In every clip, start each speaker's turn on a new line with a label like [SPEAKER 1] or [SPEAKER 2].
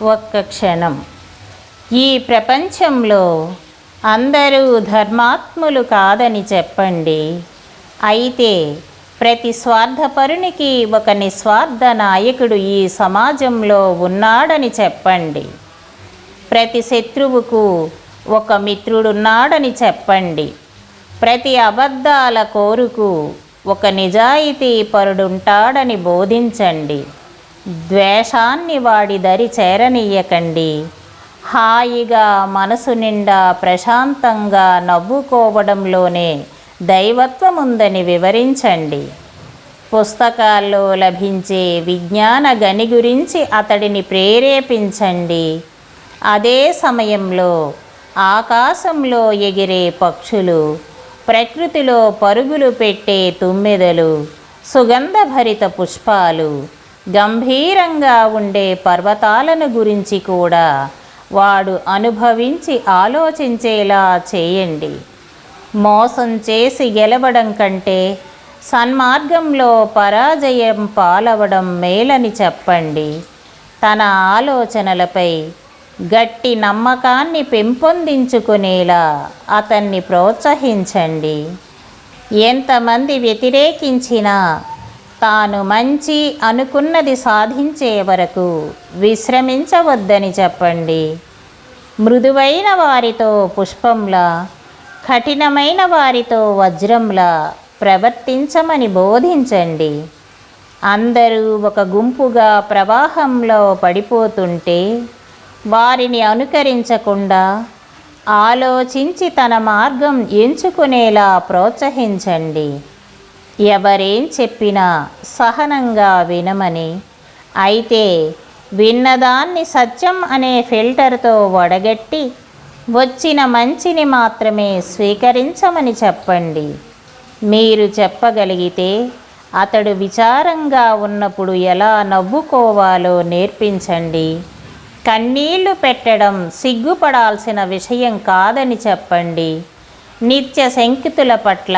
[SPEAKER 1] ఒక్క క్షణం. ఈ ప్రపంచంలో అందరూ ధర్మాత్ములు కాదని చెప్పండి. అయితే ప్రతి స్వార్థపరునికి ఒక నిస్వార్థ నాయకుడు ఈ సమాజంలో ఉన్నాడని చెప్పండి. ప్రతి శత్రువుకు ఒక మిత్రుడున్నాడని చెప్పండి. ప్రతి అబద్ధాల కోరుకు ఒక నిజాయితీ పరుడుంటాడని బోధించండి. ద్వేషాన్ని వాడి దరి చేరనీయకండి. హాయిగా మనసు నిండా ప్రశాంతంగా నవ్వుకోవడంలోనే దైవత్వం ఉందని వివరించండి. పుస్తకాల్లో లభించే విజ్ఞాన గని గురించి అతడిని ప్రేరేపించండి. అదే సమయంలో ఆకాశంలో ఎగిరే పక్షులు, ప్రకృతిలో పరుగులు పెట్టే తుమ్మెదలు, సుగంధభరిత పుష్పాలు, గంభీరంగా ఉండే పర్వతాలను గురించి కూడా వాడు అనుభవించి ఆలోచించేలా చేయండి. మోసం చేసి గెలవడం కంటే సన్మార్గంలో పరాజయం పాలవడం మేలని చెప్పండి. తన ఆలోచనలపై గట్టి నమ్మకాన్ని పెంపొందించుకునేలా అతన్ని ప్రోత్సహించండి. ఎంతమంది వ్యతిరేకించినా తాను మంచి అనుకున్నది సాధించే వరకు విశ్రమించవద్దని చెప్పండి. మృదువైన వారితో పుష్పంలా, కఠినమైన వారితో వజ్రంలా ప్రవర్తించమని బోధించండి. అందరూ ఒక గుంపుగా ప్రవాహంలో పడిపోతుంటే వారిని అనుకరించకుండా ఆలోచించి తన మార్గం ఎంచుకునేలా ప్రోత్సహించండి. ఎవరేం చెప్పినా సహనంగా వినమని, అయితే విన్నదాన్ని సత్యం అనే ఫిల్టర్తో వడగట్టి వచ్చిన మంచిని మాత్రమే స్వీకరించమని చెప్పండి. మీరు చెప్పగలిగితే అతడు విచారంగా ఉన్నప్పుడు ఎలా నవ్వుకోవాలో నేర్పించండి. కన్నీళ్లు పెట్టడం సిగ్గుపడాల్సిన విషయం కాదని చెప్పండి. నిత్య శంకితుల పట్ల,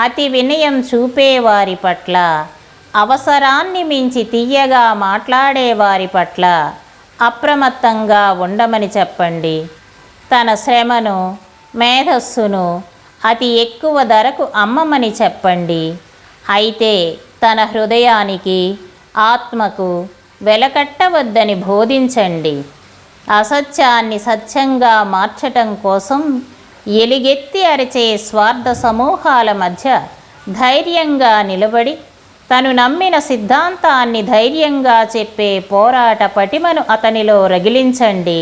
[SPEAKER 1] అతి వినయం చూపేవారి పట్ల, అవసరాన్ని మించి తీయగా మాట్లాడేవారి పట్ల అప్రమత్తంగా ఉండమని చెప్పండి. తన శ్రమను, మేధస్సును అతి ఎక్కువ ధరకు అమ్మమని చెప్పండి. అయితే తన హృదయానికి, ఆత్మకు వెలకట్టవద్దని బోధించండి. అసత్యాన్ని సత్యంగా మార్చటం కోసం ఎలుగెత్తి అరిచే స్వార్థ సమూహాల మధ్య ధైర్యంగా నిలబడి తను నమ్మిన సిద్ధాంతాన్ని ధైర్యంగా చెప్పే పోరాట పటిమను అతనిలో రగిలించండి.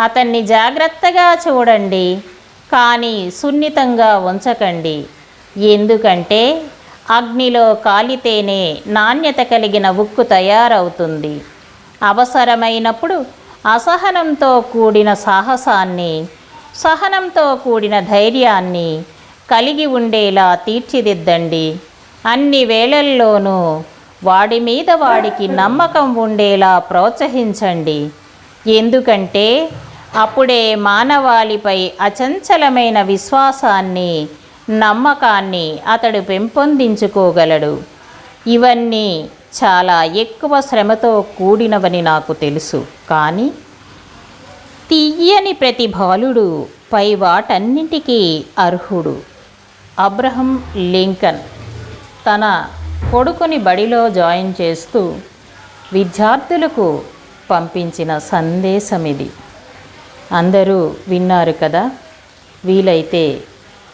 [SPEAKER 1] అతన్ని జాగ్రత్తగా చూడండి, కానీ సున్నితంగా ఉంచకండి. ఎందుకంటే అగ్నిలో కాలితేనే నాణ్యత కలిగిన ఉక్కు తయారవుతుంది. అవసరమైనప్పుడు అసహనంతో కూడిన సాహసాన్ని, సహనంతో కూడిన ధైర్యాన్ని కలిగి ఉండేలా తీర్చిదిద్దండి. అన్ని వేళల్లోనూ వాడి మీద వాడికి నమ్మకం ఉండేలా ప్రోత్సహించండి. ఎందుకంటే అప్పుడే మానవాళిపై అచంచలమైన విశ్వాసాన్ని, నమ్మకాన్ని అతడు పెంపొందించుకోగలడు. ఇవన్నీ చాలా ఎక్కువ శ్రమతో కూడినవని నాకు తెలుసు. కానీ తీయని ప్రతి బాలుడు పై వాటన్నింటికీ అర్హుడు. అబ్రహం లింకన్ తన కొడుకుని బడిలో జాయిన్ చేస్తూ విద్యార్థులకు పంపించిన సందేశం ఇది. అందరూ విన్నారు కదా. వీలైతే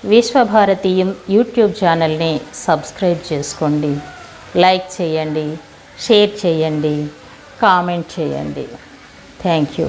[SPEAKER 1] విశ్వభారతీయం యూట్యూబ్ ఛానల్ని సబ్స్క్రైబ్ చేసుకోండి, లైక్ చేయండి, షేర్ చేయండి, కామెంట్ చేయండి. Thank you.